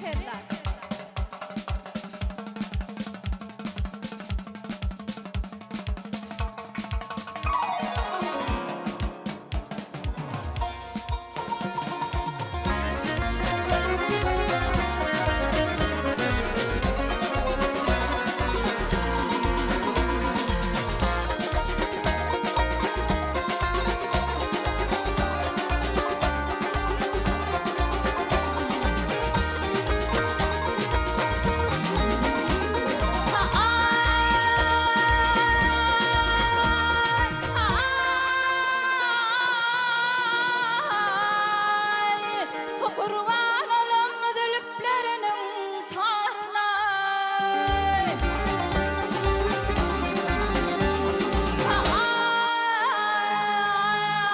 terler. Kurban olam dülüplerinin tarına.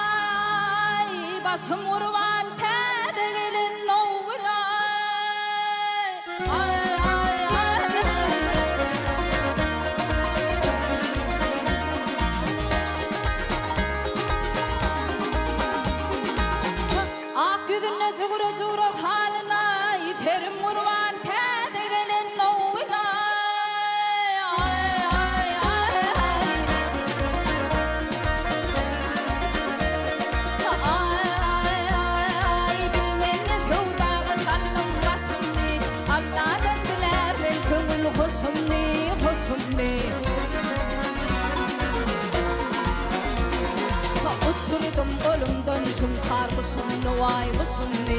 Ay, başım kurban tedegelin oğula. Ay, ay, ay. Ak yüzüne cugura cugura haline iterim kurban tedegelin oğula. Ay, ay, ay, ay. Ay, ay, ay. Bilmeni sevdağı saldım başımni. Allah'tan dilerim kömül hoşumni, hoşumni. Uçurdum kolumdan şum kargısını vay mısınni.